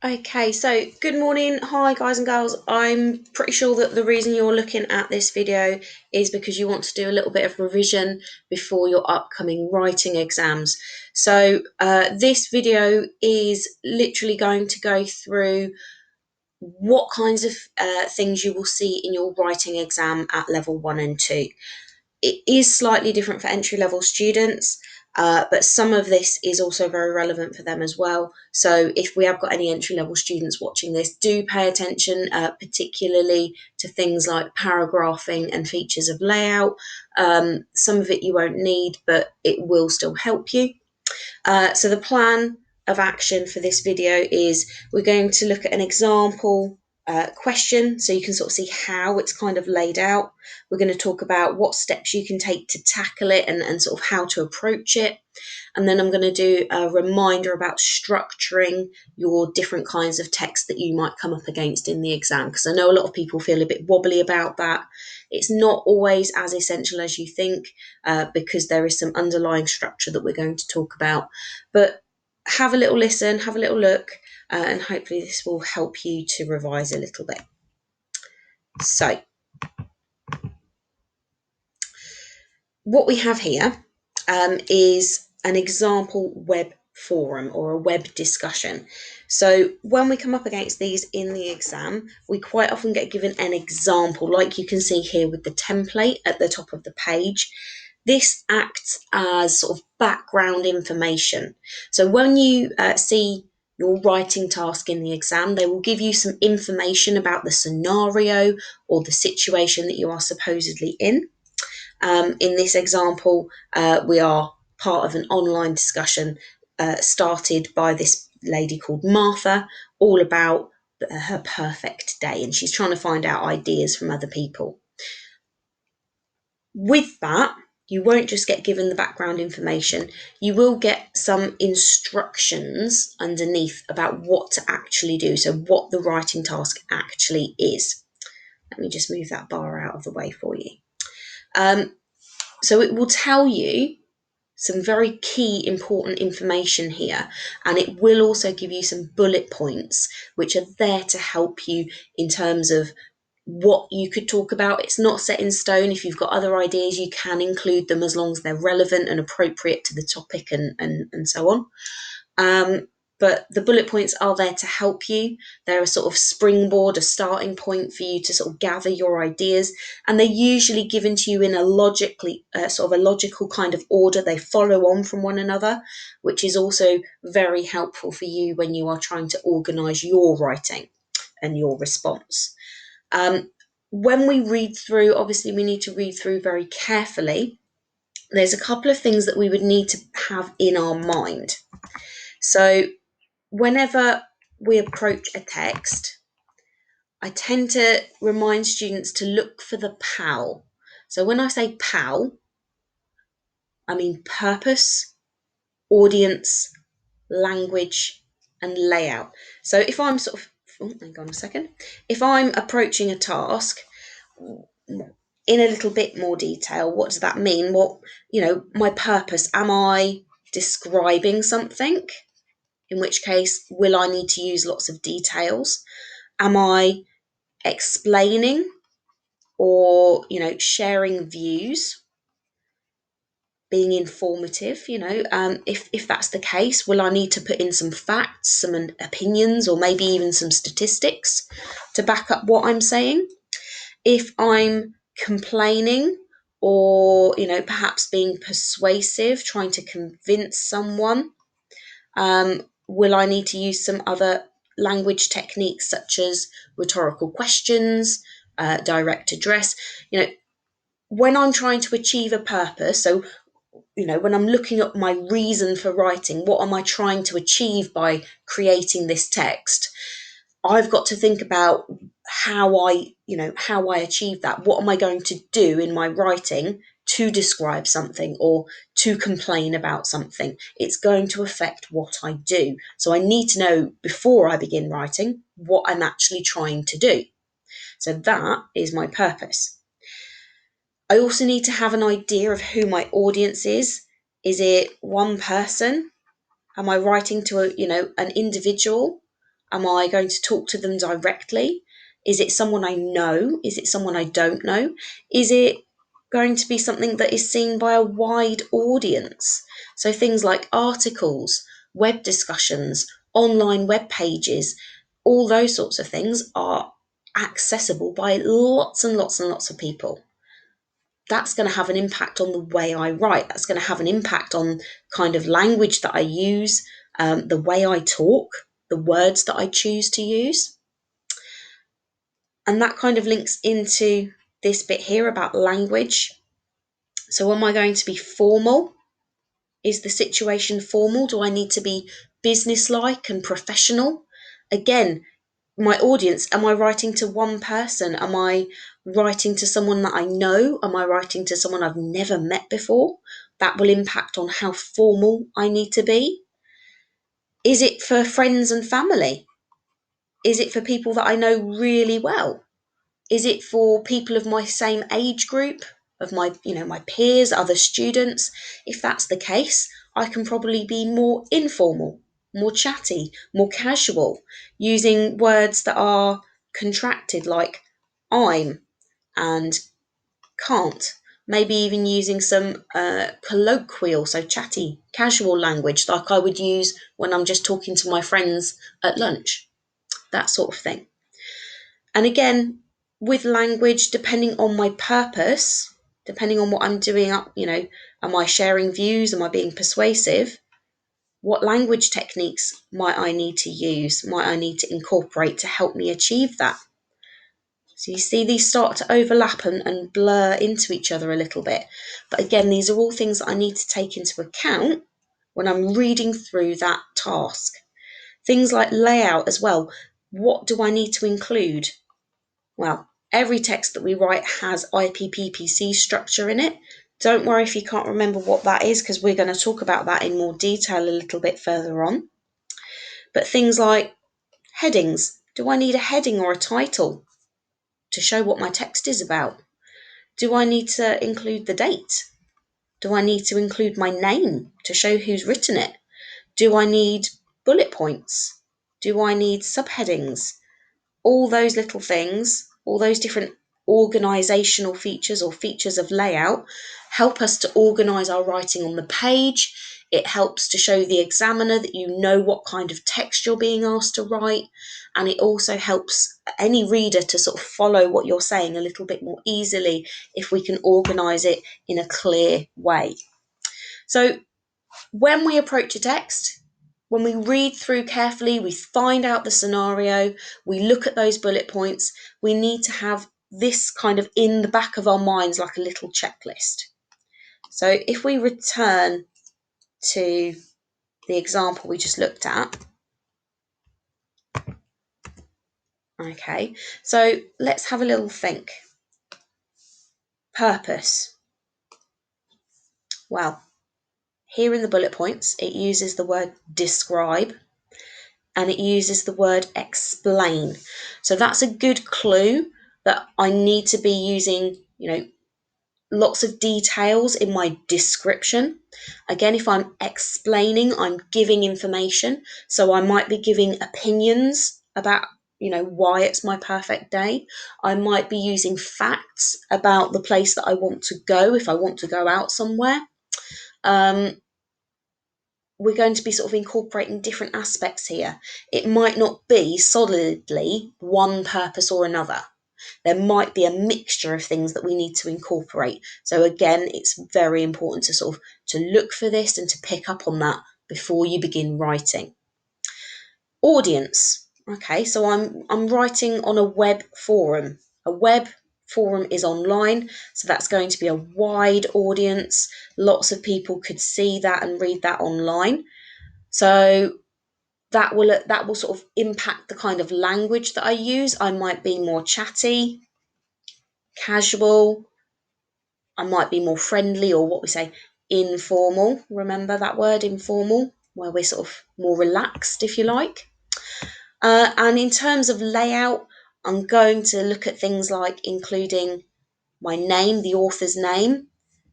Okay, so good morning. Hi, guys and girls. I'm pretty sure that the reason you're looking at this video is because you want to do a little bit of revision before your upcoming writing exams. So, this video is literally going to go through what kinds of things you will see in your writing exam at level 1 and 2. It is slightly different for entry level students, but some of this is also very relevant for them as well. So if we have got any entry level students watching this, do pay attention, particularly to things like paragraphing and features of layout. Some of it you won't need, but it will still help you. So the plan of action for this video is we're going to look at an example question so you can sort of see how it's kind of laid out. We're going to talk about what steps you can take to tackle it and sort of how to approach it. And then I'm going to do a reminder about structuring your different kinds of text that you might come up against in the exam, because I know a lot of people feel a bit wobbly about that. It's not always as essential as you think, because there is some underlying structure that we're going to talk about. But have a little listen, have a little look, and hopefully this will help you to revise a little bit. So, what we have here is an example web forum or a web discussion. So when we come up against these in the exam, we quite often get given an example, like you can see here with the template at the top of the page. This acts as sort of background information. So when you see your writing task in the exam, they will give you some information about the scenario or the situation that you are supposedly in. In this example, we are part of an online discussion started by this lady called Martha, all about her perfect day, and she's trying to find out ideas from other people. With that, you won't just get given the background information, you will get some instructions underneath about what to actually do, so what the writing task actually is. Let me just move that bar out of the way for you. So it will tell you some very key important information here, and it will also give you some bullet points which are there to help you in terms of what you could talk about. It's not set in stone. If you've got other ideas, you can include them as long as they're relevant and appropriate to the topic and so on. But the bullet points are there to help you. They're a sort of springboard, a starting point for you to sort of gather your ideas. And they're usually given to you in a sort of a logical kind of order. They follow on from one another, which is also very helpful for you when you are trying to organise your writing and your response. When we read through, obviously we need to read through very carefully. There's a couple of things that we would need to have in our mind. So whenever we approach a text, I tend to remind students to look for the PAL. So when I say PAL, I mean purpose, audience, language, and layout. So if I'm sort of, hang on a second, if I'm approaching a task in a little bit more detail, what does that mean? What, my purpose, am I describing something? In which case, will I need to use lots of details? Am I explaining or, sharing views, being informative? If that's the case, will I need to put in some facts, some opinions, or maybe even some statistics to back up what I'm saying? If I'm complaining or, perhaps being persuasive, trying to convince someone, will I need to use some other language techniques such as rhetorical questions, direct address? When I'm trying to achieve a purpose, so, when I'm looking at my reason for writing, what am I trying to achieve by creating this text? I've got to think about how I achieve that. What am I going to do in my writing to describe something or to complain about something? It's going to affect what I do. So I need to know before I begin writing what I'm actually trying to do. So that is my purpose. I also need to have an idea of who my audience is. Is it one person? Am I writing to an individual? Am I going to talk to them directly? Is it someone I know? Is it someone I don't know? Is it going to be something that is seen by a wide audience? So things like articles, web discussions, online web pages, all those sorts of things are accessible by lots and lots and lots of people. That's going to have an impact on the way I write. That's going to have an impact on kind of language that I use, the way I talk, the words that I choose to use. And that kind of links into this bit here about language. So, am I going to be formal? Is the situation formal? Do I need to be businesslike and professional? Again, my audience, am I writing to one person? Am I writing to someone that I know? Am I writing to someone I've never met before? That will impact on how formal I need to be. Is it for friends and family? Is it for people that I know really well? Is it for people of my same age group, of my peers, other students? If that's the case, I can probably be more informal, more chatty, more casual, using words that are contracted like I'm and can't. Maybe even using some colloquial, so chatty, casual language like I would use when I'm just talking to my friends at lunch, that sort of thing. And again, with language, depending on my purpose, depending on what I'm doing, am I sharing views? Am I being persuasive? What language techniques might I need to use? Might I need to incorporate to help me achieve that? So you see these start to overlap and blur into each other a little bit. But again, these are all things that I need to take into account when I'm reading through that task. Things like layout as well. What do I need to include? Well, every text that we write has IPPPC structure in it. Don't worry if you can't remember what that is, because we're going to talk about that in more detail a little bit further on. But things like headings. Do I need a heading or a title to show what my text is about? Do I need to include the date? Do I need to include my name to show who's written it? Do I need bullet points? Do I need subheadings? All those little things, all those different organizational features or features of layout help us to organize our writing on the page. It helps to show the examiner that you know what kind of text you're being asked to write. And it also helps any reader to sort of follow what you're saying a little bit more easily if we can organize it in a clear way. So when we approach a text, when we read through carefully, we find out the scenario, we look at those bullet points, we need to have this kind of in the back of our minds like a little checklist. So if we return to the example we just looked at, okay, so let's have a little think. Purpose. Well, here in the bullet points, it uses the word describe and it uses the word explain. So that's a good clue that I need to be using, lots of details in my description. Again, if I'm explaining, I'm giving information. So I might be giving opinions about, why it's my perfect day. I might be using facts about the place that I want to go if I want to go out somewhere. We're going to be sort of incorporating different aspects here. It might not be solidly one purpose or another. There might be a mixture of things that we need to incorporate. So again, it's very important to sort of to look for this and to pick up on that before you begin writing. Audience. Okay, so I'm writing on a web forum. A web forum is online, so that's going to be a wide audience. Lots of people could see that and read that online. So that will sort of impact the kind of language that I use. I might be more chatty, casual. I might be more friendly, or what we say, informal. Remember that word, informal, where we're sort of more relaxed, if you like. And in terms of layout, I'm going to look at things like including my name, the author's name,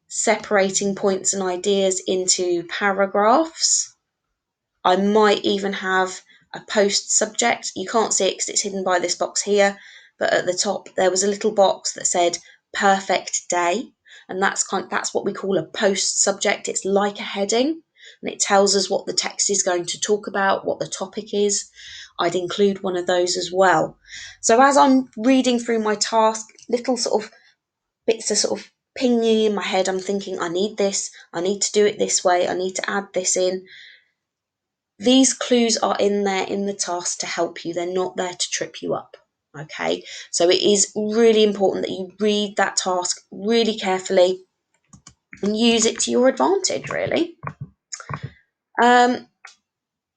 separating points and ideas into paragraphs. I might even have a post subject. You can't see it because it's hidden by this box here, but at the top there was a little box that said perfect day, and that's what we call a post subject. It's like a heading, and it tells us what the text is going to talk about, what the topic is. I'd include one of those as well. So as I'm reading through my task, little sort of bits are sort of pinging in my head. I'm thinking, I need this, I need to do it this way, I need to add this in. These clues are in there in the task to help you. They're not there to trip you up. Okay, so it is really important that you read that task really carefully and use it to your advantage, really.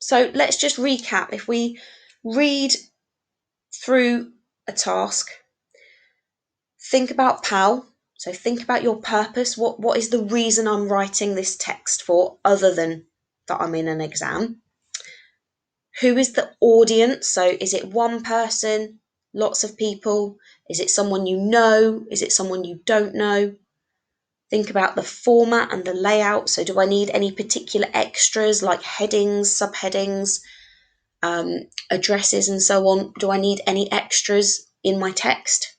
So let's just recap. If we read through a task, think about PAL. So think about your purpose. What is the reason I'm writing this text for, other than that I'm in an exam? Who is the audience? So is it one person, lots of people? Is it someone you know? Is it someone you don't know? Think about the format and the layout. So do I need any particular extras like headings, subheadings, addresses and so on? Do I need any extras in my text?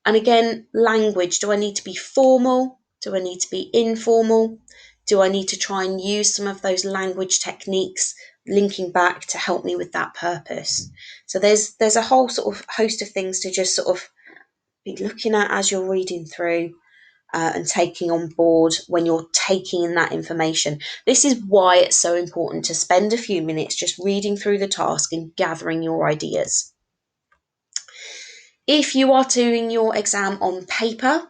And again, language. Do I need to be formal? Do I need to be informal? Do I need to try and use some of those language techniques linking back to help me with that purpose? So there's a whole sort of host of things to just sort of be looking at as you're reading through and taking on board when you're taking in that information. This is why it's so important to spend a few minutes just reading through the task and gathering your ideas. If you are doing your exam on paper,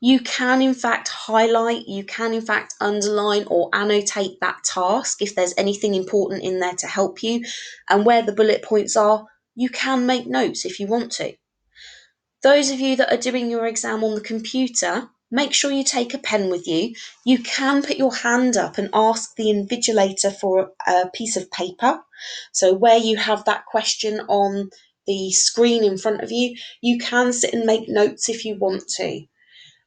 you can in fact highlight, you can in fact underline or annotate that task if there's anything important in there to help you. And where the bullet points are, you can make notes if you want to. Those of you that are doing your exam on the computer, make sure you take a pen with you. You can put your hand up and ask the invigilator for a piece of paper. So where you have that question on the screen in front of you, you can sit and make notes if you want to.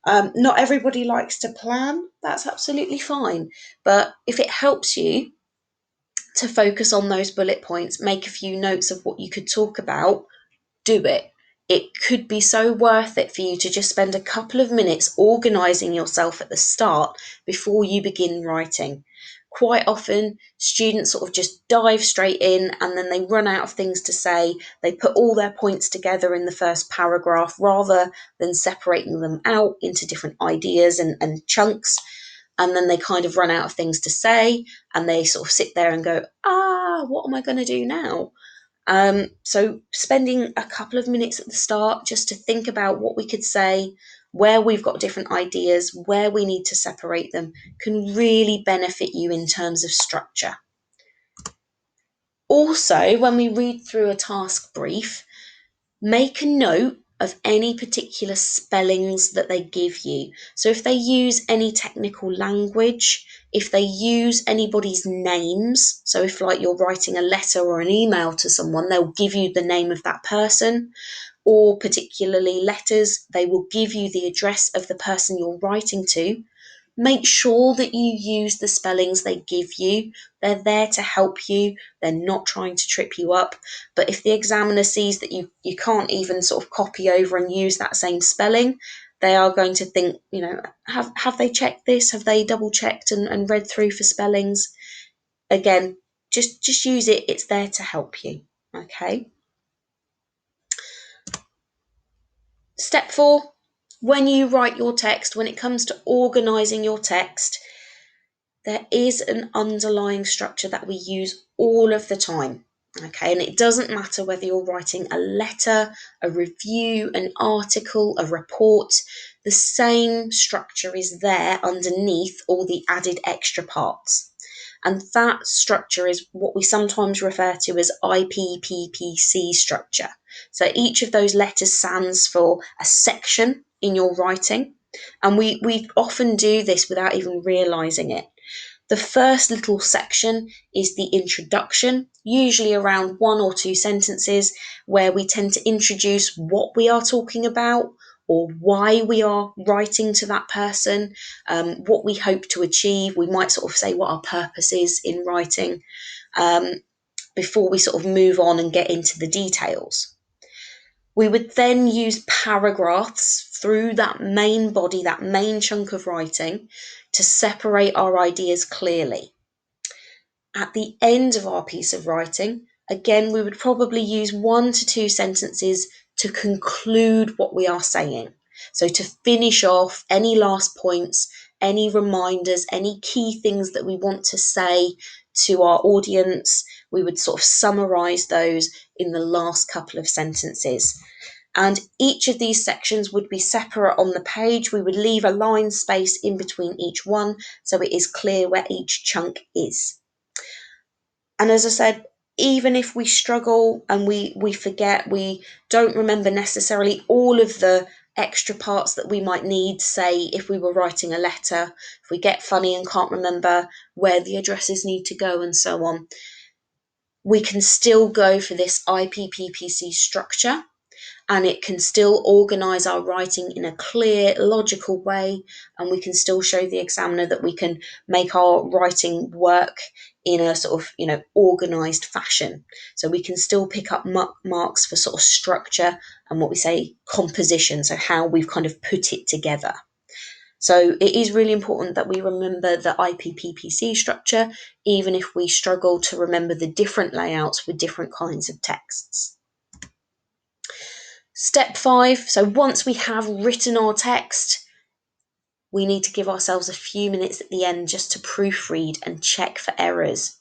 Not everybody likes to plan, that's absolutely fine. But if it helps you to focus on those bullet points, make a few notes of what you could talk about, do it. It could be so worth it for you to just spend a couple of minutes organising yourself at the start before you begin writing. Quite often, students sort of just dive straight in and then they run out of things to say. They put all their points together in the first paragraph rather than separating them out into different ideas and chunks. And then they kind of run out of things to say and they sort of sit there and go, what am I going to do now? So spending a couple of minutes at the start just to think about what we could say, where we've got different ideas, where we need to separate them, can really benefit you in terms of structure. Also, when we read through a task brief, make a note of any particular spellings that they give you. So if they use any technical language, if they use anybody's names, so if like you're writing a letter or an email to someone, they'll give you the name of that person, or particularly letters, they will give you the address of the person you're writing to. Make sure that you use the spellings they give you. They're there to help you. They're not trying to trip you up. But if the examiner sees that you can't even sort of copy over and use that same spelling, they are going to think, have they checked this? Have they double checked and read through for spellings? Again, just use it. It's there to help you. Okay. Step 4, when you write your text, when it comes to organising your text, there is an underlying structure that we use all of the time. Okay, and it doesn't matter whether you're writing a letter, a review, an article, a report, the same structure is there underneath all the added extra parts. And that structure is what we sometimes refer to as IPPPC structure. So each of those letters stands for a section in your writing. And we often do this without even realising it. The first little section is the introduction, usually around 1 or 2 sentences, where we tend to introduce what we are talking about or why we are writing to that person, what we hope to achieve. We might sort of say what our purpose is in writing. before we sort of move on and get into the details. We would then use paragraphs through that main body, that main chunk of writing, to separate our ideas clearly. At the end of our piece of writing, again, we would probably use 1 to 2 sentences to conclude what we are saying. So to finish off any last points, any reminders, any key things that we want to say to our audience, we would sort of summarize those in the last couple of sentences. And each of these sections would be separate on the page. We would leave a line space in between each one so it is clear where each chunk is. And as I said, even if we struggle and we forget, we don't remember necessarily all of the extra parts that we might need, say if we were writing a letter, if we get funny and can't remember where the addresses need to go and so on, we can still go for this IPPPC structure, and it can still organise our writing in a clear, logical way, and we can still show the examiner that we can make our writing work in a sort of, organised fashion. So we can still pick up marks for sort of structure and what we say composition, so how we've kind of put it together. So it is really important that we remember the IPPPC structure, even if we struggle to remember the different layouts with different kinds of texts. Step 5, so once we have written our text, we need to give ourselves a few minutes at the end just to proofread and check for errors.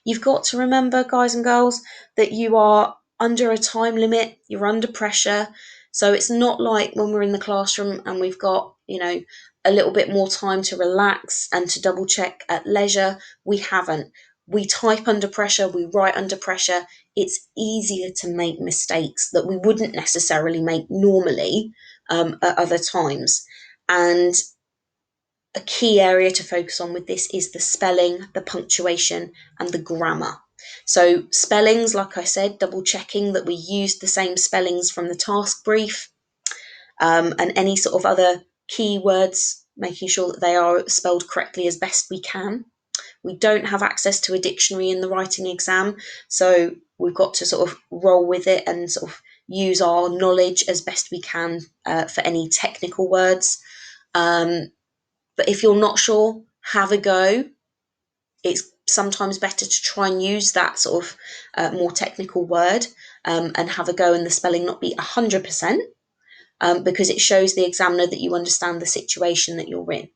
You've got to remember, guys and girls, that you are under a time limit, you're under pressure. So it's not like when we're in the classroom and we've got, a little bit more time to relax and to double check at leisure. We haven't. We type under pressure, we write under pressure. It's easier to make mistakes that we wouldn't necessarily make normally at other times. And a key area to focus on with this is the spelling, the punctuation, and the grammar. So spellings, like I said, double checking that we used the same spellings from the task brief, and any sort of other key words, making sure that they are spelled correctly as best we can. We don't have access to a dictionary in the writing exam, so we've got to sort of roll with it and sort of use our knowledge as best we can for any technical words. But if you're not sure, have a go. It's sometimes better to try and use that sort of more technical word and have a go and the spelling not be 100%, because it shows the examiner that you understand the situation that you're in.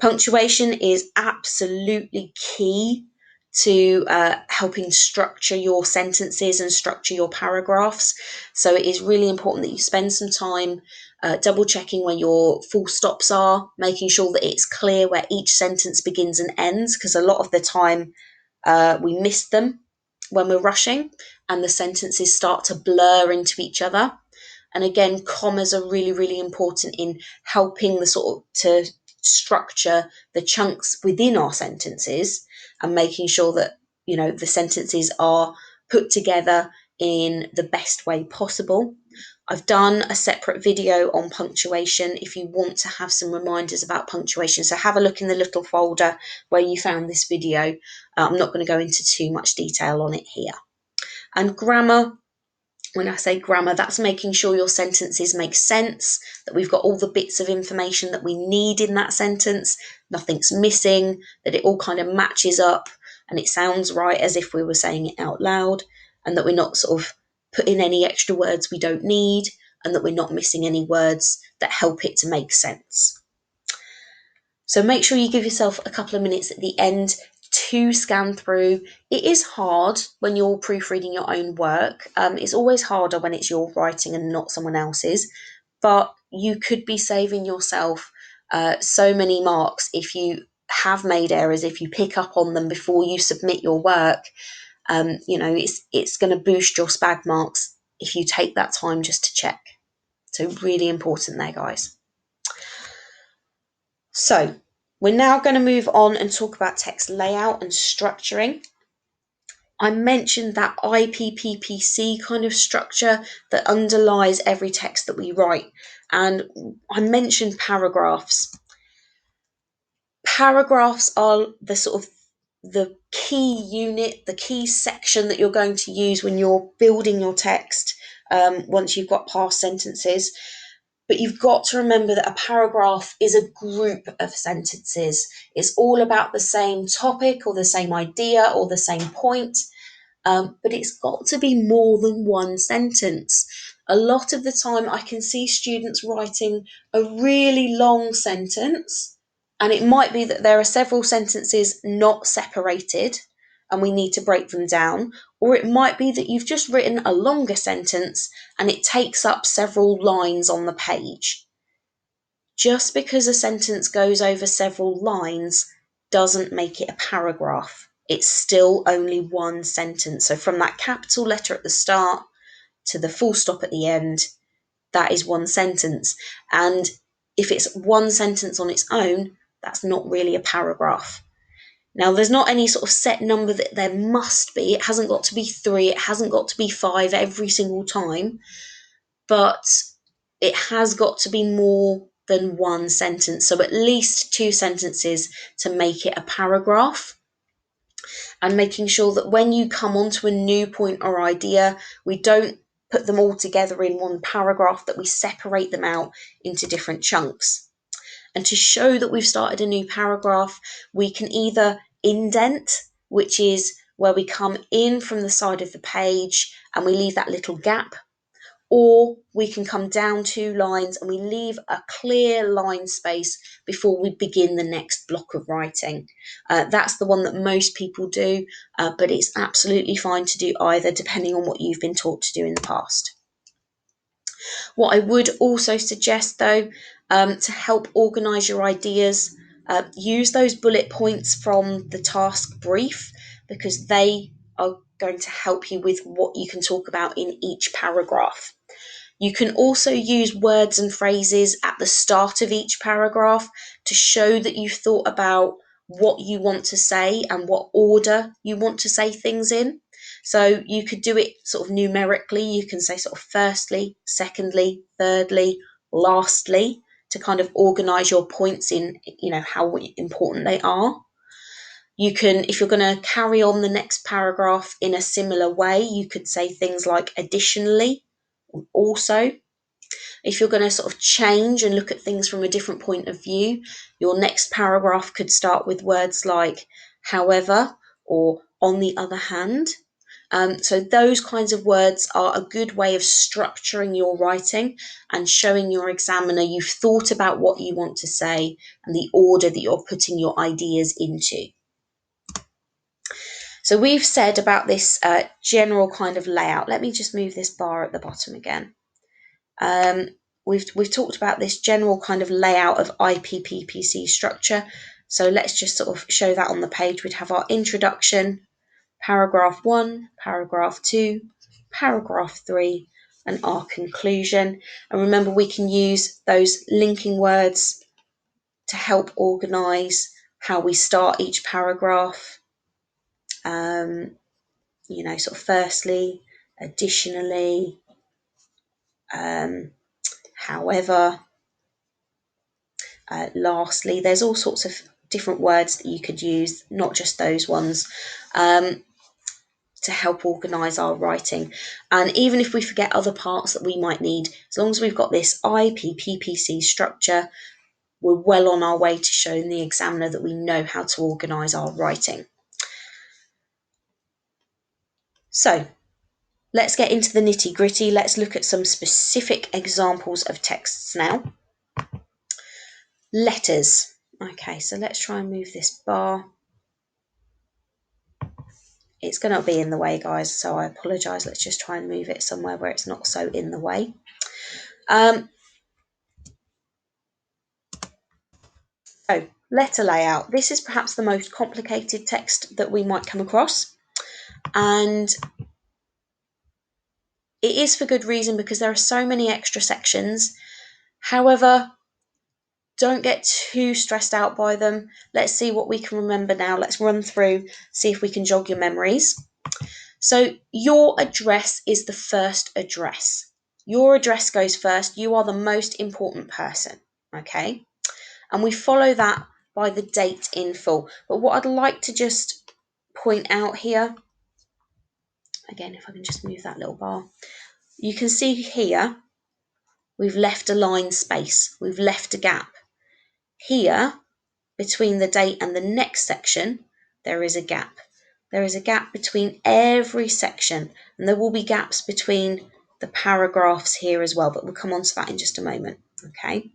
Punctuation is absolutely key to helping structure your sentences and structure your paragraphs. So it is really important that you spend some time double checking where your full stops are, making sure that it's clear where each sentence begins and ends, because a lot of the time we miss them when we're rushing and the sentences start to blur into each other. And again, commas are really, really important in helping the sort of to structure the chunks within our sentences and making sure that, the sentences are put together in the best way possible. I've done a separate video on punctuation if you want to have some reminders about punctuation. So have a look in the little folder where you found this video. I'm not going to go into too much detail on it here. And grammar, when I say grammar, that's making sure your sentences make sense, that we've got all the bits of information that we need in that sentence, nothing's missing, that it all kind of matches up and it sounds right as if we were saying it out loud, and that we're not sort of putting any extra words we don't need, and that we're not missing any words that help it to make sense. So make sure you give yourself a couple of minutes at the end to scan through. It is hard when you're proofreading your own work. It's always harder when it's your writing and not someone else's, but you could be saving yourself so many marks if you have made errors, if you pick up on them before you submit your work. It's going to boost your SPAG marks if you take that time just to check. So really important there, guys. So we're now going to move on and talk about text layout and structuring. I mentioned that IPPPC kind of structure that underlies every text that we write. And I mentioned paragraphs. Paragraphs are the sort of the key unit, the key section that you're going to use when you're building your text once you've got past sentences. But you've got to remember that a paragraph is a group of sentences. It's all about the same topic or the same idea or the same point, but it's got to be more than one sentence. A lot of the time, I can see students writing a really long sentence, and it might be that there are several sentences not separated and we need to break them down, or it might be that you've just written a longer sentence and it takes up several lines on the page. Just because a sentence goes over several lines doesn't make it a paragraph. It's still only one sentence. So from that capital letter at the start to the full stop at the end, that is one sentence. And if it's one sentence on its own, that's not really a paragraph. Now, there's not any sort of set number that there must be. It hasn't got to be 3, it hasn't got to be 5 every single time, but it has got to be more than one sentence. So at least 2 sentences to make it a paragraph. And making sure that when you come onto a new point or idea, we don't put them all together in one paragraph, that we separate them out into different chunks. And to show that we've started a new paragraph, we can either indent, which is where we come in from the side of the page and we leave that little gap, or we can come down 2 lines and we leave a clear line space before we begin the next block of writing. That's the one that most people do, but it's absolutely fine to do either, depending on what you've been taught to do in the past. What I would also suggest, though, to help organise your ideas, use those bullet points from the task brief, because they are going to help you with what you can talk about in each paragraph. You can also use words and phrases at the start of each paragraph to show that you've thought about what you want to say and what order you want to say things in. So you could do it sort of numerically. You can say sort of firstly, secondly, thirdly, lastly, to kind of organise your points in, how important they are. You can, if you're going to carry on the next paragraph in a similar way, you could say things like additionally, also. If you're going to sort of change and look at things from a different point of view, your next paragraph could start with words like however or on the other hand. So those kinds of words are a good way of structuring your writing and showing your examiner you've thought about what you want to say and the order that you're putting your ideas into. So we've said about this general kind of layout. Let me just move this bar at the bottom again. We've talked about this general kind of layout of IPPPC structure. So let's just sort of show that on the page. We'd have our introduction, paragraph 1, paragraph 2, paragraph 3, and our conclusion. And remember, we can use those linking words to help organise how we start each paragraph. Sort of firstly, additionally, however, lastly. There's all sorts of different words that you could use, not just those ones, to help organise our writing. And even if we forget other parts that we might need, as long as we've got this IPPPC structure, we're well on our way to showing the examiner that we know how to organise our writing. So let's get into the nitty gritty. Let's look at some specific examples of texts now. Letters. Okay, so let's try and move this bar. It's going to be in the way, guys, so I apologise. Let's just try and move it somewhere where it's not so in the way. So, letter layout. This is perhaps the most complicated text that we might come across. And it is for good reason, because there are so many extra sections. However, don't get too stressed out by them. Let's see what we can remember now. Let's run through, see if we can jog your memories. So your address is the first address. Your address goes first. You are the most important person, okay? And we follow that by the date in full. But what I'd like to just point out here, again, if I can just move that little bar, you can see here, we've left a line space, we've left a gap. Here, between the date and the next section, there is a gap. There is a gap between every section, and there will be gaps between the paragraphs here as well, but we'll come on to that in just a moment, okay?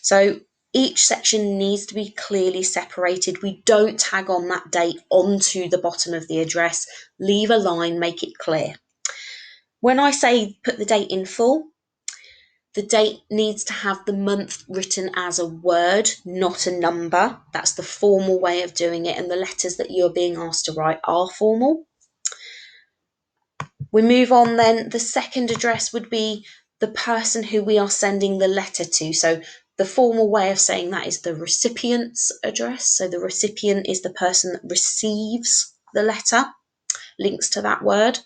So each section needs to be clearly separated. We don't tag on that date onto the bottom of the address. Leave a line, make it clear. When I say put the date in full, the date needs to have the month written as a word, not a number. That's the formal way of doing it, and the letters that you're being asked to write are formal. We move on then. The second address would be the person who we are sending the letter to. So the formal way of saying that is the recipient's address. So the recipient is the person that receives the letter, links to that word.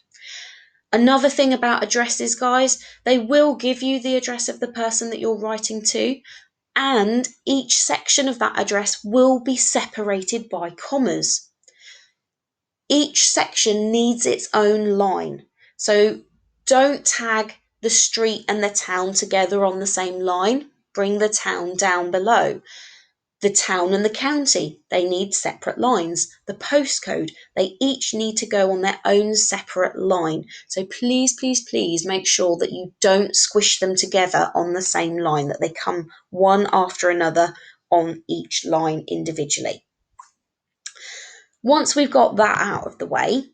Another thing about addresses, guys, they will give you the address of the person that you're writing to, and each section of that address will be separated by commas. Each section needs its own line. So don't tag the street and the town together on the same line. Bring the town down below. The town and the county, they need separate lines. The postcode, they each need to go on their own separate line. So please, please, please make sure that you don't squish them together on the same line, that they come one after another on each line individually. Once we've got that out of the way,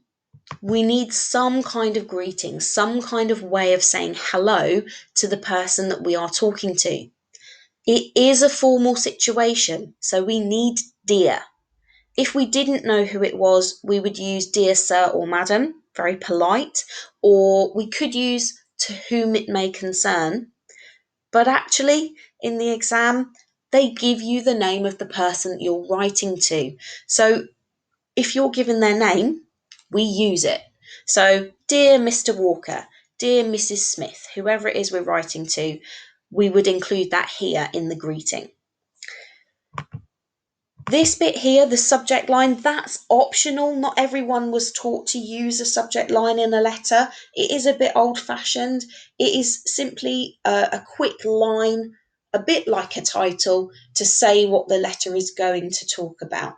we need some kind of greeting, some kind of way of saying hello to the person that we are talking to. It is a formal situation, so we need dear. If we didn't know who it was, we would use dear sir or madam, very polite, or we could use to whom it may concern. But actually, in the exam, they give you the name of the person you're writing to. So if you're given their name, we use it. So, dear Mr. Walker, dear Mrs. Smith, whoever it is we're writing to, we would include that here in the greeting. This bit here, the subject line, that's optional. Not everyone was taught to use a subject line in a letter. It is a bit old-fashioned. It is simply a quick line, a bit like a title, to say what the letter is going to talk about.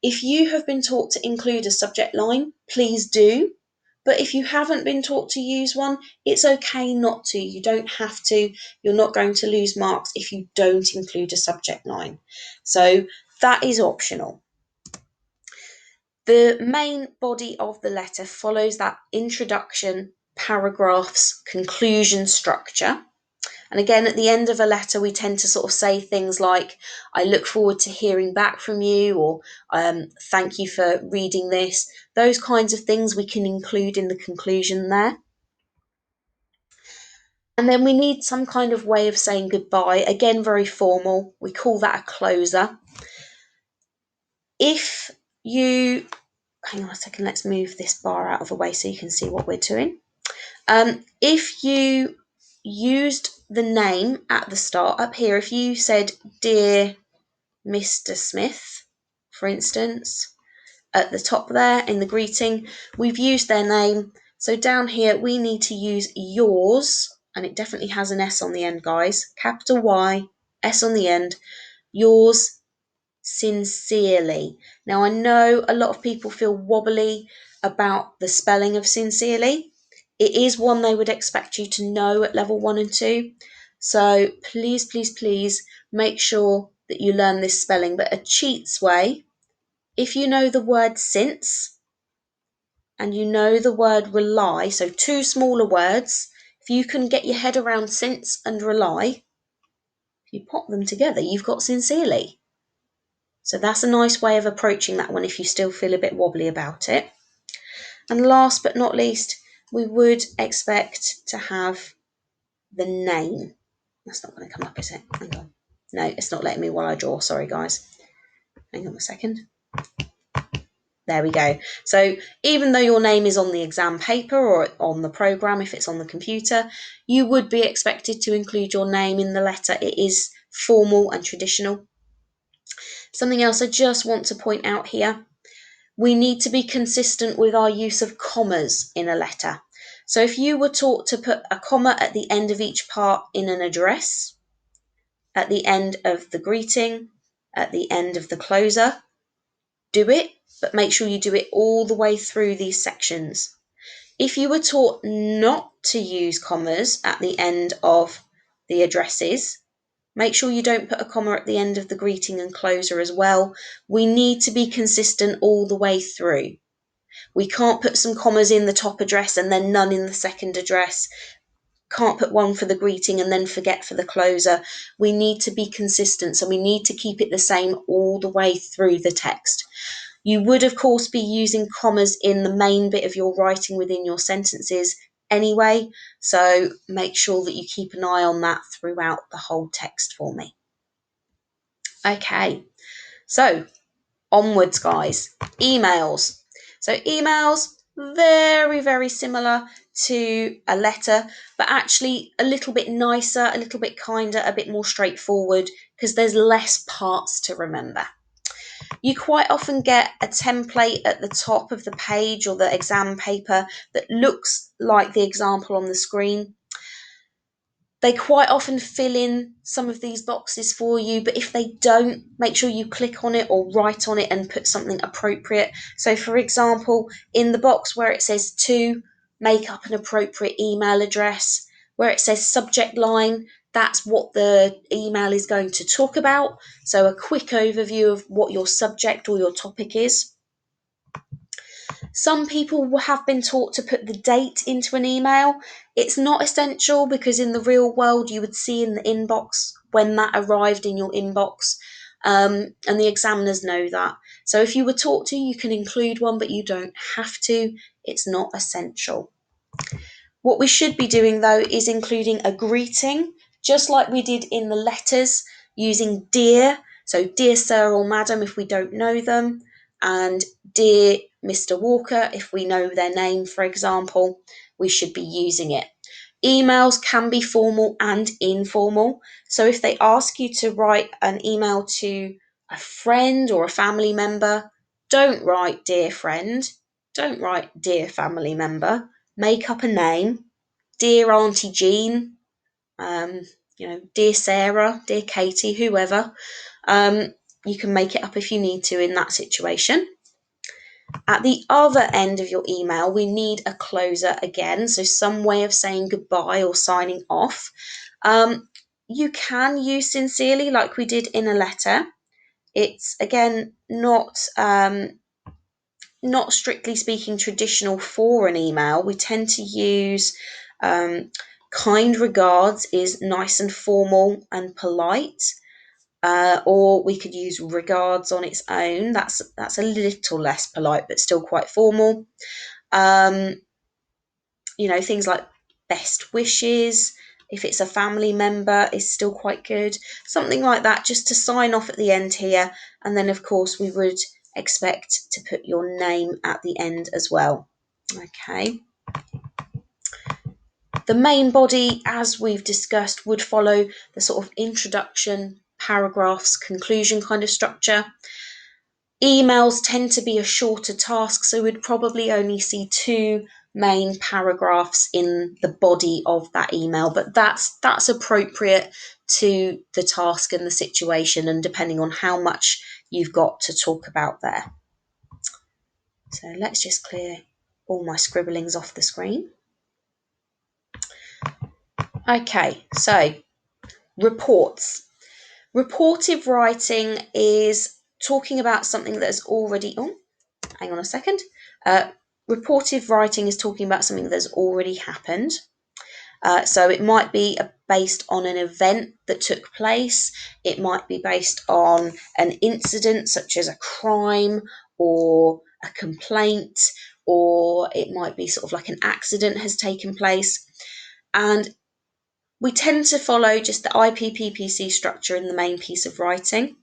If you have been taught to include a subject line, please do. But if you haven't been taught to use one, it's okay not to. You don't have to. You're not going to lose marks if you don't include a subject line. So that is optional. The main body of the letter follows that introduction, paragraphs, conclusion structure. And again, at the end of a letter, we tend to sort of say things like, I look forward to hearing back from you, or thank you for reading this. Those kinds of things we can include in the conclusion there. And then we need some kind of way of saying goodbye. Again, very formal. We call that a closer. If you, hang on a second, let's move this bar out of the way so you can see what we're doing. If you used the name at the start up here, if you said, dear Mr. Smith, for instance, at the top there in the greeting, we've used their name. So down here, we need to use yours, and it definitely has an S on the end, guys. Capital Y, S on the end, yours sincerely. Now, I know a lot of people feel wobbly about the spelling of sincerely. It is one they would expect you to know at level 1 and 2. So please, please, please make sure that you learn this spelling. But a cheats way, if you know the word since and you know the word rely, so two smaller words, if you can get your head around since and rely, if you pop them together, you've got sincerely. So that's a nice way of approaching that one if you still feel a bit wobbly about it. And last but not least, we would expect to have the name. That's not going to come up, is it? Hang on. No, it's not letting me while I draw. Sorry, guys. Hang on a second. There we go. So even though your name is on the exam paper or on the program, if it's on the computer, you would be expected to include your name in the letter. It is formal and traditional. Something else I just want to point out here. We need to be consistent with our use of commas in a letter. So if you were taught to put a comma at the end of each part in an address, at the end of the greeting, at the end of the closer, do it, but make sure you do it all the way through these sections. If you were taught not to use commas at the end of the addresses, make sure you don't put a comma at the end of the greeting and closer as well. We need to be consistent all the way through. We can't put some commas in the top address and then none in the second address. Can't put one for the greeting and then forget for the closer. We need to be consistent, so we need to keep it the same all the way through the text. You would, of course, be using commas in the main bit of your writing within your sentences anyway, so make sure that you keep an eye on that throughout the whole text for me. Okay, so onwards, guys. Emails. So emails, very, very similar to a letter, but actually a little bit nicer, a little bit kinder, a bit more straightforward because there's less parts to remember. You quite often get a template at the top of the page or the exam paper that looks like the example on the screen. They quite often fill in some of these boxes for you, but if they don't, make sure you click on it or write on it and put something appropriate. So, for example, in the box where it says to, make up an appropriate email address. Where it says subject line, that's what the email is going to talk about. So, a quick overview of what your subject or your topic is. Some people have been taught to put the date into an email. It's not essential because in the real world you would see in the inbox when that arrived in your inbox, and the examiners know that. So if you were taught to, you can include one, but you don't have to. It's not essential. What we should be doing though is including a greeting, just like we did in the letters, using dear. So dear sir or madam if we don't know them, and dear Mr. Walker if we know their name, for example, we should be using it. Emails can be formal and informal. So if they ask you to write an email to a friend or a family member, don't write dear friend, don't write dear family member. Make up a name. Dear Auntie Jean, dear Sarah, dear Katie, whoever. You can make it up if you need to in that situation. At the other end of your email, we need a closer again, so some way of saying goodbye or signing off. You can use sincerely like we did in a letter. It's again not strictly speaking traditional for an email. We tend to use kind regards is nice and formal and polite, or we could use regards on its own. That's a little less polite, but still quite formal. Things like best wishes. If it's a family member, is still quite good. Something like that, just to sign off at the end here. And then, of course, we would expect to put your name at the end as well. Okay. The main body, as we've discussed, would follow the sort of introduction, paragraphs, conclusion kind of structure. Emails tend to be a shorter task, so we'd probably only see 2 main paragraphs in the body of that email, but that's appropriate to the task and the situation and depending on how much you've got to talk about there. So let's just clear all my scribblings off the screen. Okay, so reports. Reportive writing is talking about something that has already... Oh, hang on a second. Reportive writing is talking about something that's already happened. So it might be based on an event that took place. It might be based on an incident such as a crime or a complaint, or it might be sort of like an accident has taken place. And we tend to follow just the IPPPC structure in the main piece of writing.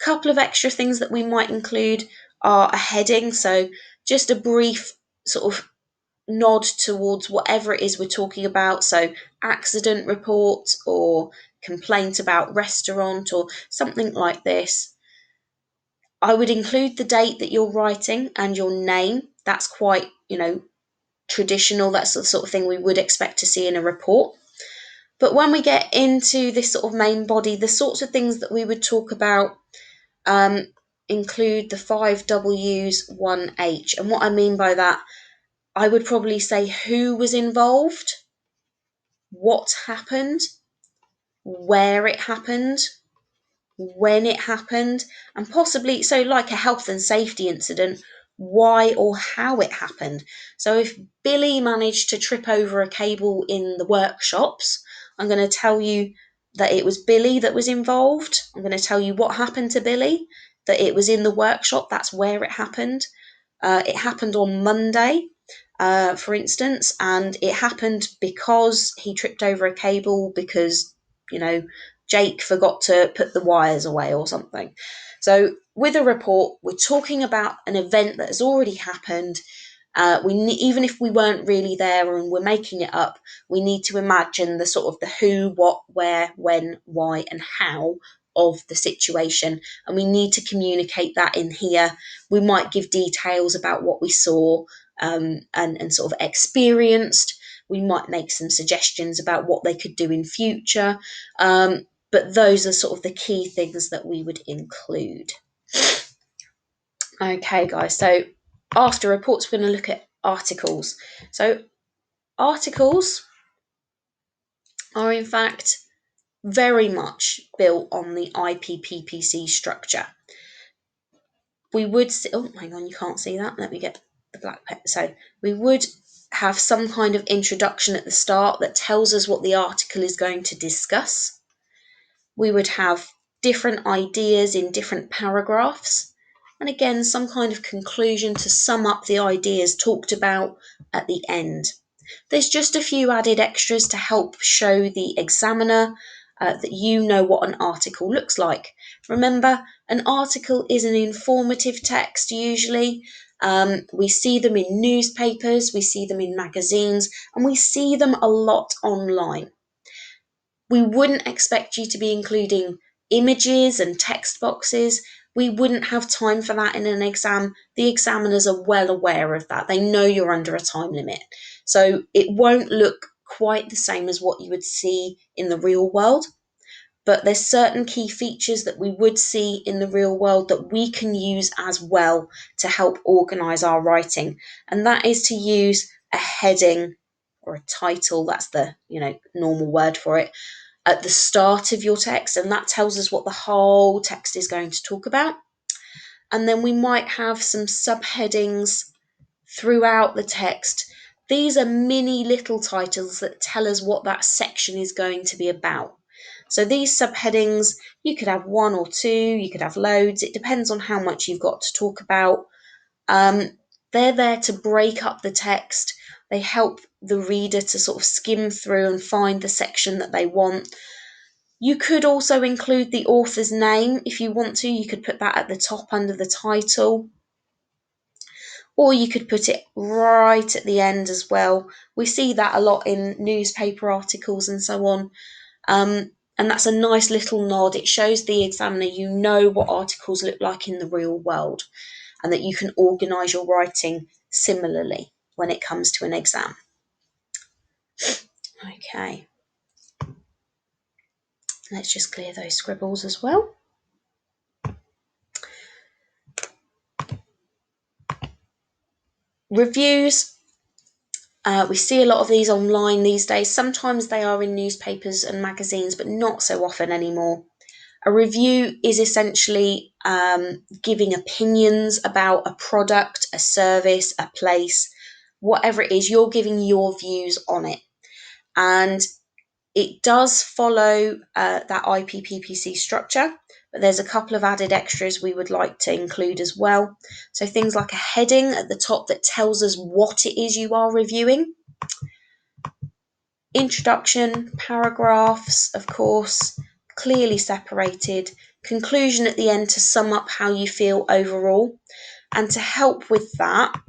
A couple of extra things that we might include are a heading, so just a brief sort of nod towards whatever it is we're talking about. So accident report or complaint about restaurant or something like this. I would include the date that you're writing and your name. That's quite, traditional. That's the sort of thing we would expect to see in a report. But when we get into this sort of main body, the sorts of things that we would talk about include the 5 W's, 1 H. And what I mean by that, I would probably say who was involved, what happened, where it happened, when it happened, and possibly, so like a health and safety incident, why or how it happened. So if Billy managed to trip over a cable in the workshops, I'm going to tell you that it was Billy that was involved. I'm going to tell you what happened to Billy, that it was in the workshop, that's where it happened. It happened on Monday, for instance, and it happened because he tripped over a cable because, Jake forgot to put the wires away or something. So with a report, we're talking about an event that has already happened. Even if we weren't really there and we're making it up, we need to imagine the sort of the who, what, where, when, why, and how of the situation, and we need to communicate that in here. We might give details about what we saw and sort of experienced. We might make some suggestions about what they could do in future, but those are sort of the key things that we would include. Okay, guys, so after reports, we're going to look at articles. So articles are in fact very much built on the IPPPC structure. We would see, oh, hang on, you can't see that. Let me get the black pen. So we would have some kind of introduction at the start that tells us what the article is going to discuss. We would have different ideas in different paragraphs. And again, some kind of conclusion to sum up the ideas talked about at the end. There's just a few added extras to help show the examiner that you know what an article looks like. Remember, an article is an informative text usually. We see them in newspapers, we see them in magazines, and we see them a lot online. We wouldn't expect you to be including images and text boxes. We wouldn't have time for that in an exam. The examiners are well aware of that. They know you're under a time limit. So it won't look quite the same as what you would see in the real world. But there's certain key features that we would see in the real world that we can use as well to help organise our writing. And that is to use a heading or a title, that's the normal word for it, at the start of your text, and that tells us what the whole text is going to talk about. And then we might have some subheadings throughout the text. These are mini little titles that tell us what that section is going to be about. So these subheadings, you could have 1 or 2, you could have loads, it depends on how much you've got to talk about. They're there to break up the text. They help the reader to sort of skim through and find the section that they want. You could also include the author's name if you want to. You could put that at the top under the title, or you could put it right at the end as well. We see that a lot in newspaper articles and so on. And that's a nice little nod. It shows the examiner you know what articles look like in the real world and that you can organise your writing similarly when it comes to an exam. Okay. Let's just clear those scribbles as well. Reviews. We see a lot of these online these days. Sometimes they are in newspapers and magazines, but not so often anymore. A review is essentially giving opinions about a product, a service, a place, whatever it is, you're giving your views on it. And it does follow that IPPPC structure, but there's a couple of added extras we would like to include as well. So things like a heading at the top that tells us what it is you are reviewing. Introduction, paragraphs, of course, clearly separated. Conclusion at the end to sum up how you feel overall. And to help with that,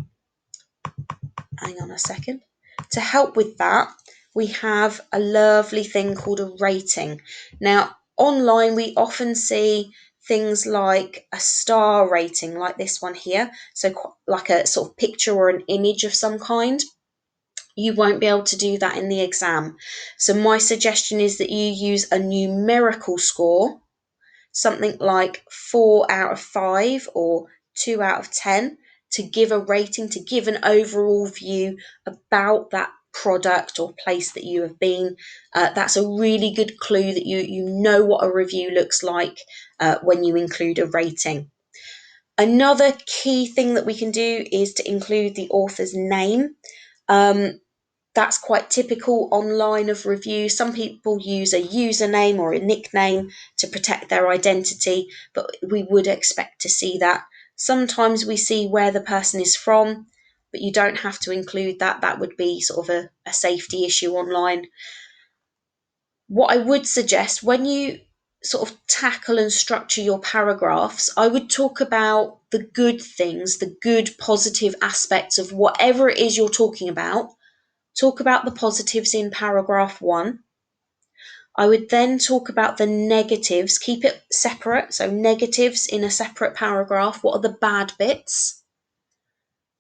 hang on a second. To help with that, we have a lovely thing called a rating. Now, online we often see things like a star rating, like this one here, so like a sort of picture or an image of some kind, you won't be able to do that in the exam. So my suggestion is that you use a numerical score, something like 4 out of 5 or 2 out of 10, to give a rating, to give an overall view about that product or place that you have been. That's a really good clue that you know what a review looks like when you include a rating. Another key thing that we can do is to include the author's name. That's quite typical online of reviews. Some people use a username or a nickname to protect their identity, but we would expect to see that. Sometimes we see where the person is from, but you don't have to include that. That would be sort of a safety issue online. What I would suggest when you sort of tackle and structure your paragraphs, I would talk about the good things, the good positive aspects of whatever it is you're talking about. Talk about the positives in paragraph 1. I would then talk about the negatives, keep it separate, so negatives in a separate paragraph. What are the bad bits?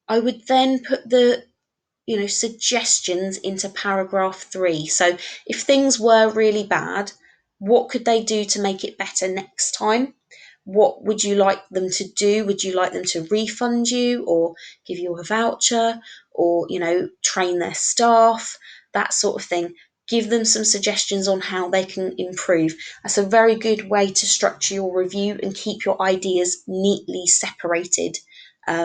I would then put the suggestions into paragraph 3. So if things were really bad, what could they do to make it better next time? What would you like them to do? Would you like them to refund you or give you a voucher or, train their staff, that sort of thing? Give them some suggestions on how they can improve. That's a very good way to structure your review and keep your ideas neatly separated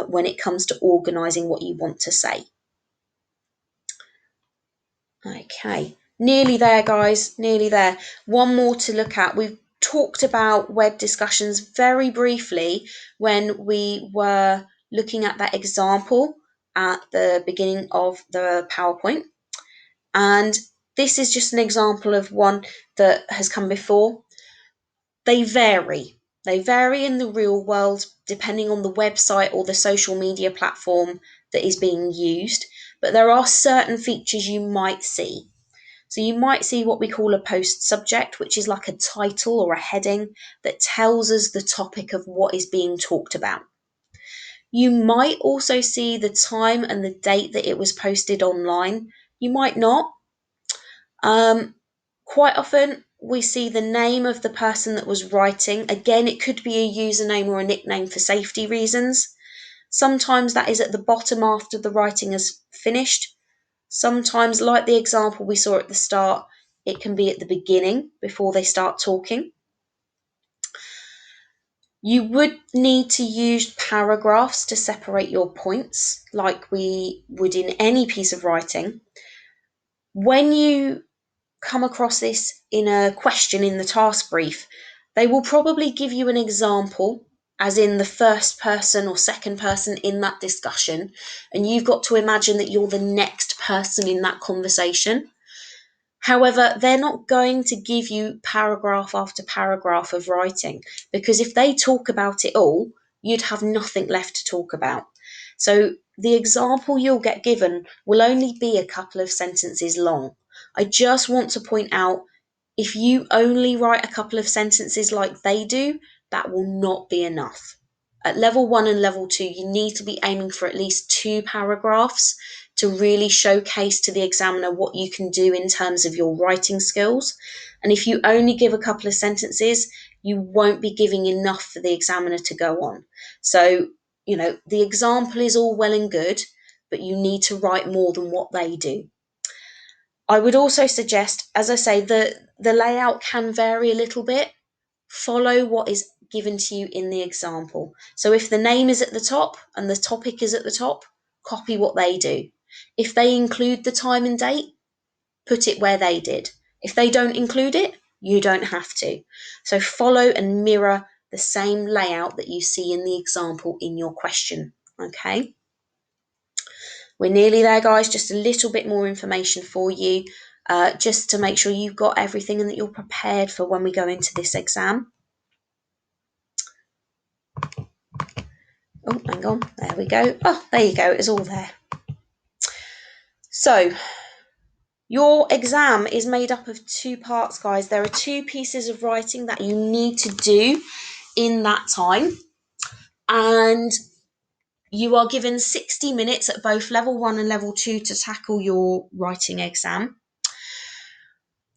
when it comes to organising what you want to say. Okay, nearly there, guys, nearly there. One more to look at. We've talked about web discussions very briefly when we were looking at that example at the beginning of the PowerPoint. And this is just an example of one that has come before. They vary. They vary in the real world depending on the website or the social media platform that is being used. But there are certain features you might see. So you might see what we call a post subject, which is like a title or a heading that tells us the topic of what is being talked about. You might also see the time and the date that it was posted online. You might not. Quite often we see the name of the person that was writing. Again, it could be a username or a nickname for safety reasons. Sometimes that is at the bottom after the writing is finished. Sometimes, like the example we saw at the start, it can be at the beginning before they start talking. You would need to use paragraphs to separate your points, like we would in any piece of writing. When you come across this in a question in the task brief, they will probably give you an example, as in the first person or second person in that discussion, and you've got to imagine that you're the next person in that conversation. However, they're not going to give you paragraph after paragraph of writing, because if they talk about it all, you'd have nothing left to talk about. So the example you'll get given will only be a couple of sentences long. I just want to point out, if you only write a couple of sentences like they do, that will not be enough. At level 1 and level 2, you need to be aiming for at least 2 paragraphs to really showcase to the examiner what you can do in terms of your writing skills. And if you only give a couple of sentences, you won't be giving enough for the examiner to go on. So, the example is all well and good, but you need to write more than what they do. I would also suggest, as I say, the layout can vary a little bit. Follow what is given to you in the example. So if the name is at the top and the topic is at the top, copy what they do. If they include the time and date, put it where they did. If they don't include it, you don't have to. So follow and mirror the same layout that you see in the example in your question. Okay? We're nearly there, guys. Just a little bit more information for you, just to make sure you've got everything and that you're prepared for when we go into this exam. Oh, hang on. There we go. Oh, there you go. It's all there. So, your exam is made up of 2 parts, guys. There are 2 pieces of writing that you need to do in that time, and you are given 60 minutes at both level 1 and level 2 to tackle your writing exam.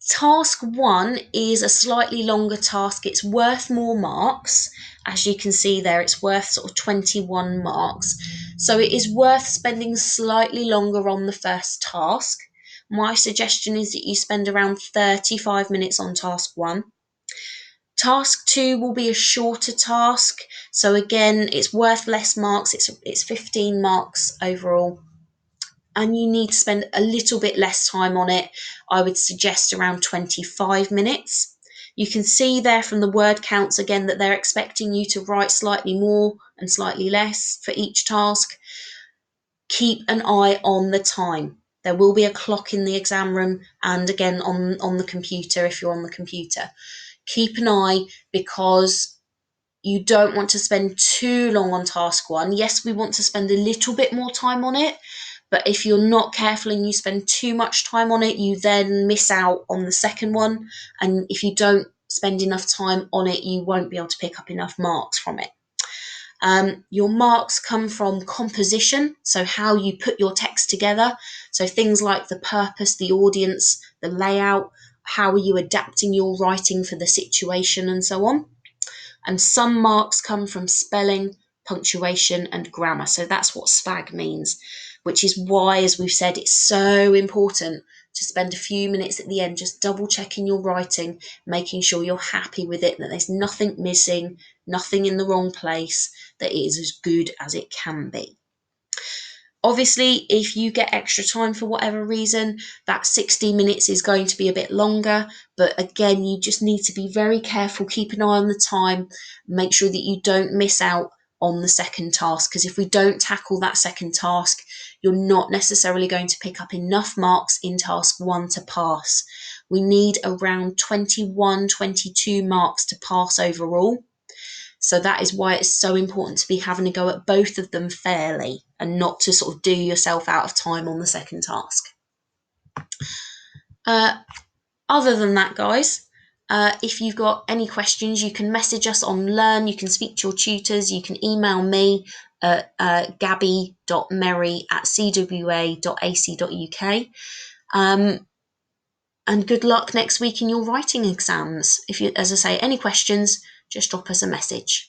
Task 1 is a slightly longer task. It's worth more marks. As you can see there, it's worth sort of 21 marks. So it is worth spending slightly longer on the first task. My suggestion is that you spend around 35 minutes on task 1. Task 2 will be a shorter task. So again, it's worth less marks. It's 15 marks overall, and you need to spend a little bit less time on it. I would suggest around 25 minutes. You can see there from the word counts again that they're expecting you to write slightly more and slightly less for each task. Keep an eye on the time. There will be a clock in the exam room and again on the computer if you're on the computer. Keep an eye, because you don't want to spend too long on task 1. Yes, we want to spend a little bit more time on it, but if you're not careful and you spend too much time on it, you then miss out on the second one. And if you don't spend enough time on it, you won't be able to pick up enough marks from it. Your marks come from composition, so how you put your text together. So things like the purpose, the audience, the layout, how are you adapting your writing for the situation, and so on. And some marks come from spelling, punctuation, and grammar. So that's what SPAG means, which is why, as we've said, it's so important to spend a few minutes at the end just double checking your writing, making sure you're happy with it, that there's nothing missing, nothing in the wrong place, that it is as good as it can be. Obviously, if you get extra time for whatever reason, that 60 minutes is going to be a bit longer. But again, you just need to be very careful, keep an eye on the time, make sure that you don't miss out on the second task. Because if we don't tackle that second task, you're not necessarily going to pick up enough marks in task 1 to pass. We need around 21, 22 marks to pass overall. So that is why it's so important to be having a go at both of them fairly and not to sort of do yourself out of time on the second task. Other than that, guys, if you've got any questions, you can message us on Learn, you can speak to your tutors, you can email me at gabby.merry@cwa.ac.uk. And good luck next week in your writing exams. If you, as I say, any questions, just drop us a message.